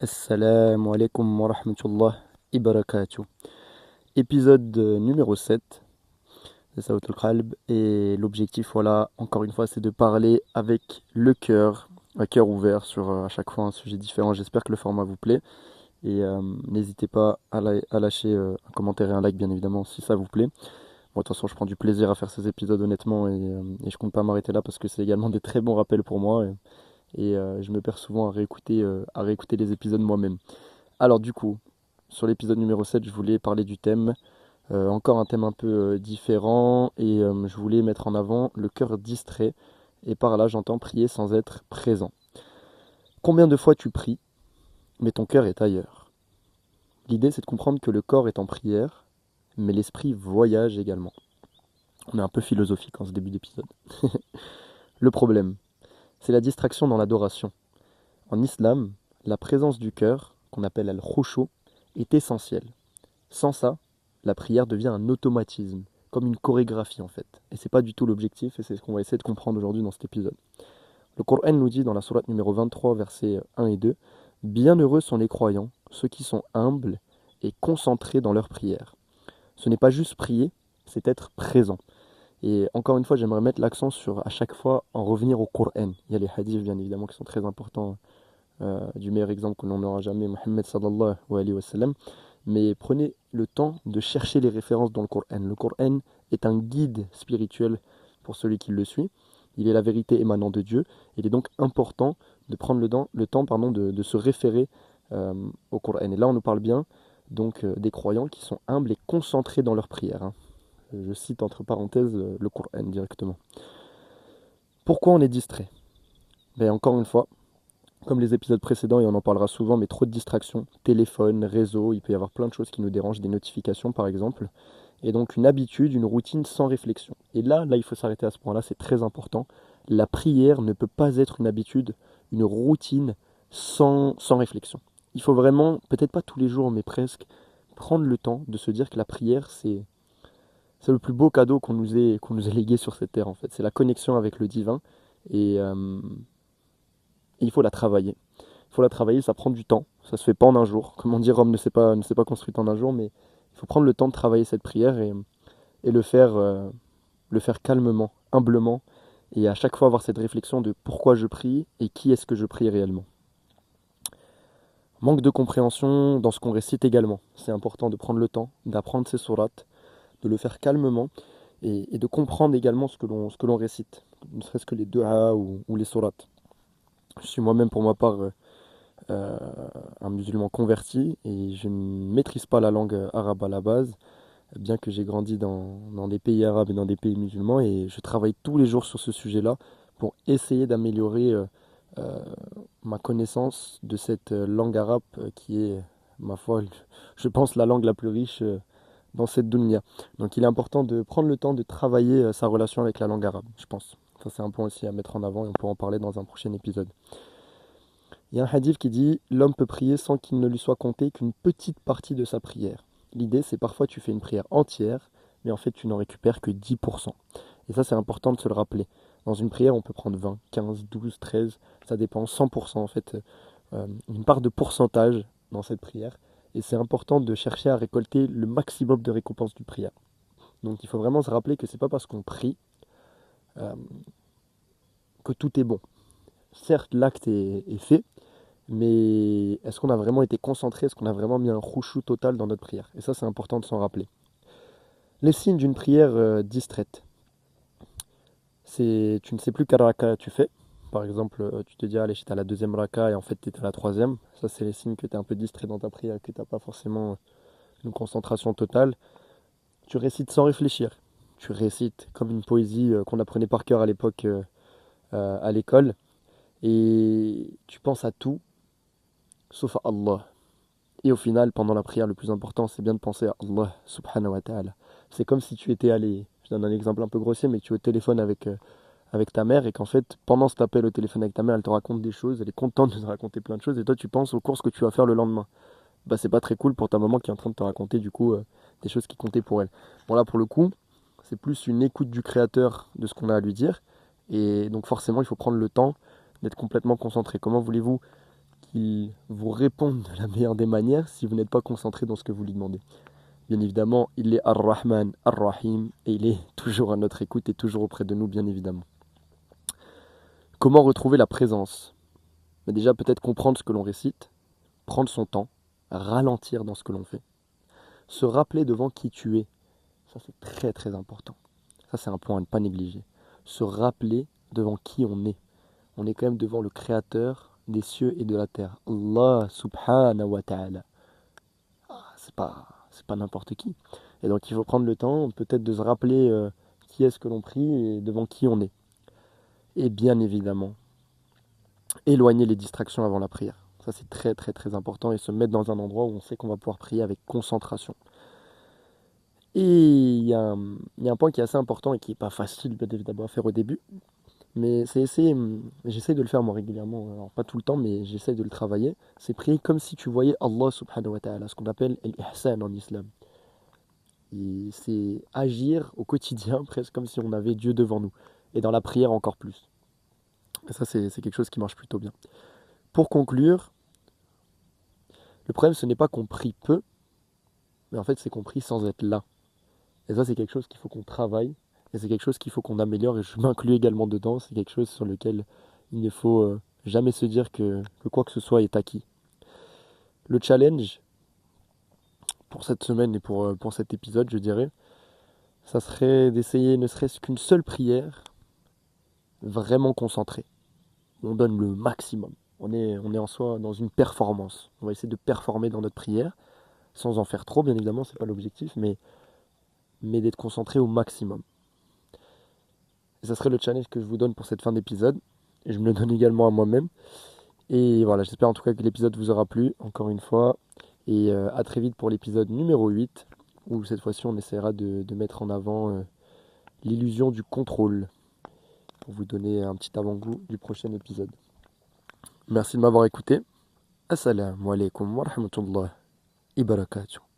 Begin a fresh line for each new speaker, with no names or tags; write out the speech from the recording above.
Assalamu alaikum wa rahmatullah wa barakatuh. Épisode numéro 7 de Saout al-Qalb. Et l'objectif, voilà, encore une fois, c'est de parler avec le cœur, un cœur ouvert sur à chaque fois un sujet différent. J'espère que le format vous plaît. Et n'hésitez pas à lâcher un commentaire et un like, bien évidemment, si ça vous plaît. Bon, de toute façon, je prends du plaisir à faire ces épisodes, honnêtement, et je compte pas m'arrêter là parce que c'est également des très bons rappels pour moi. Et je me perds souvent à réécouter les épisodes moi-même. Alors du coup, sur l'épisode numéro 7, je voulais parler du thème, encore un thème un peu différent, et je voulais mettre en avant le cœur distrait, et par là j'entends prier sans être présent. Combien de fois tu pries, mais ton cœur est ailleurs? L'idée c'est de comprendre que le corps est en prière, mais l'esprit voyage également. On est un peu philosophique en ce début d'épisode. Le problème, c'est la distraction dans l'adoration. En islam, la présence du cœur, qu'on appelle al-khushu', est essentielle. Sans ça, la prière devient un automatisme, comme une chorégraphie en fait. Et c'est pas du tout l'objectif, et c'est ce qu'on va essayer de comprendre aujourd'hui dans cet épisode. Le Coran nous dit dans la sourate numéro 23, versets 1 et 2, bienheureux sont les croyants, ceux qui sont humbles et concentrés dans leur prière. Ce n'est pas juste prier, c'est être présent. Et encore une fois, j'aimerais mettre l'accent sur à chaque fois en revenir au Coran. Il y a les hadiths bien évidemment qui sont très importants, du meilleur exemple que l'on n'aura jamais, Mohammed sallallahu alayhi wa sallam. Mais prenez le temps de chercher les références dans le Coran. Le Coran est un guide spirituel pour celui qui le suit. Il est la vérité émanant de Dieu. Il est donc important de prendre le temps de se référer au Coran. Et là, on nous parle bien donc des croyants qui sont humbles et concentrés dans leur prière, hein. Je cite entre parenthèses le Coran directement. Pourquoi on est distrait? Ben, encore une fois, comme les épisodes précédents, et on en parlera souvent, mais trop de distractions, téléphone, réseau, il peut y avoir plein de choses qui nous dérangent, des notifications par exemple, et donc une habitude, une routine sans réflexion. Et là, il faut s'arrêter à ce point-là, c'est très important. La prière ne peut pas être une habitude, une routine sans réflexion. Il faut vraiment, peut-être pas tous les jours, mais presque, prendre le temps de se dire que la prière, c'est le plus beau cadeau qu'on nous ait légué sur cette terre en fait. C'est la connexion avec le divin, et, euh, et il faut la travailler. Il faut la travailler, ça prend du temps, ça se fait pas en un jour. Comme on dit, Rome ne s'est pas construite en un jour, mais il faut prendre le temps de travailler cette prière et le faire calmement, humblement, et à chaque fois avoir cette réflexion de pourquoi je prie et qui est-ce que je prie réellement. Manque de compréhension dans ce qu'on récite également. C'est important de prendre le temps, d'apprendre ces sourates, de le faire calmement et de comprendre également ce que l'on récite, ne serait-ce que les du'a ou les sourates. Je suis moi-même pour ma part euh, un musulman converti et je ne maîtrise pas la langue arabe à la base, bien que j'ai grandi dans des pays arabes et dans des pays musulmans, et je travaille tous les jours sur ce sujet-là pour essayer d'améliorer euh, ma connaissance de cette langue arabe qui est, ma foi, je pense la langue la plus riche dans cette dunya. Donc il est important de prendre le temps de travailler sa relation avec la langue arabe, je pense. Ça c'est un point aussi à mettre en avant et on pourra en parler dans un prochain épisode. Il y a un hadith qui dit l'homme peut prier sans qu'il ne lui soit compté qu'une petite partie de sa prière. L'idée, c'est parfois tu fais une prière entière, mais en fait tu n'en récupères que 10%. Et ça, c'est important de se le rappeler. Dans une prière, on peut prendre 20, 15, 12, 13, ça dépend, 100% en fait, une part de pourcentage dans cette prière. Et c'est important de chercher à récolter le maximum de récompenses du prière. Donc il faut vraiment se rappeler que c'est pas parce qu'on prie euh, que tout est bon. Certes, l'acte est fait, mais est-ce qu'on a vraiment été concentré? Est-ce qu'on a vraiment mis un khushu total dans notre prière? Et ça, c'est important de s'en rappeler. Les signes d'une prière distraite, c'est tu ne sais plus quelle raka tu fais. Par exemple, tu te dis, allez, j'étais à la deuxième raka et en fait, tu étais à la troisième. Ça, c'est les signes que tu es un peu distrait dans ta prière, que tu n'as pas forcément une concentration totale. Tu récites sans réfléchir. Tu récites comme une poésie qu'on apprenait par cœur à l'époque à l'école. Et tu penses à tout, sauf à Allah. Et au final, pendant la prière, le plus important, c'est bien de penser à Allah subhanahu wa ta'ala. C'est comme si tu étais allé, je donne un exemple un peu grossier, mais que tu es au téléphone avec ta mère et qu'en fait, pendant cet appel au téléphone avec ta mère, elle te raconte des choses, elle est contente de te raconter plein de choses et toi, tu penses aux courses que tu vas faire le lendemain. Bah, c'est pas très cool pour ta maman qui est en train de te raconter du coup des choses qui comptaient pour elle. Bon, là, pour le coup, c'est plus une écoute du créateur de ce qu'on a à lui dire et donc forcément, il faut prendre le temps d'être complètement concentré. Comment voulez-vous qu'il vous réponde de la meilleure des manières si vous n'êtes pas concentré dans ce que vous lui demandez. Bien évidemment, il est Ar-Rahman, Ar-Rahim, et il est toujours à notre écoute et toujours auprès de nous, bien évidemment. Comment retrouver la présence? Déjà, peut-être comprendre ce que l'on récite, prendre son temps, ralentir dans ce que l'on fait, se rappeler devant qui tu es. Ça, c'est très très important. Ça, c'est un point à ne pas négliger. Se rappeler devant qui on est. On est quand même devant le créateur des cieux et de la terre. Allah subhanahu wa ta'ala. C'est pas n'importe qui. Et donc il faut prendre le temps peut-être de se rappeler qui est-ce que l'on prie et devant qui on est. Et bien évidemment, éloigner les distractions avant la prière. Ça c'est très très très important et se mettre dans un endroit où on sait qu'on va pouvoir prier avec concentration. Et il y a un point qui est assez important et qui n'est pas facile bien évidemment à faire au début. Mais j'essaie de le faire moi régulièrement, alors pas tout le temps, mais j'essaie de le travailler. C'est prier comme si tu voyais Allah subhanahu wa ta'ala, ce qu'on appelle l'ihsan en islam. Et c'est agir au quotidien presque comme si on avait Dieu devant nous. Et dans la prière encore plus. Et ça c'est quelque chose qui marche plutôt bien. Pour conclure, le problème ce n'est pas qu'on prie peu, mais en fait c'est qu'on prie sans être là. Et ça c'est quelque chose qu'il faut qu'on travaille. Et c'est quelque chose qu'il faut qu'on améliore, et je m'inclus également dedans. C'est quelque chose sur lequel il ne faut jamais se dire que quoi que ce soit est acquis. Le challenge pour cette semaine et pour cet épisode, je dirais, ça serait d'essayer ne serait-ce qu'une seule prière vraiment concentrée. On donne le maximum. On est en soi dans une performance. On va essayer de performer dans notre prière, sans en faire trop, bien évidemment, c'est pas l'objectif, mais d'être concentré au maximum. Et ça serait le challenge que je vous donne pour cette fin d'épisode. Et je me le donne également à moi-même. Et voilà, j'espère en tout cas que l'épisode vous aura plu, encore une fois. Et à très vite pour l'épisode numéro 8, où cette fois-ci on essaiera de mettre en avant l'illusion du contrôle, pour vous donner un petit avant-goût du prochain épisode. Merci de m'avoir écouté. Assalamu alaikum wa rahmatullahi wa barakatuh.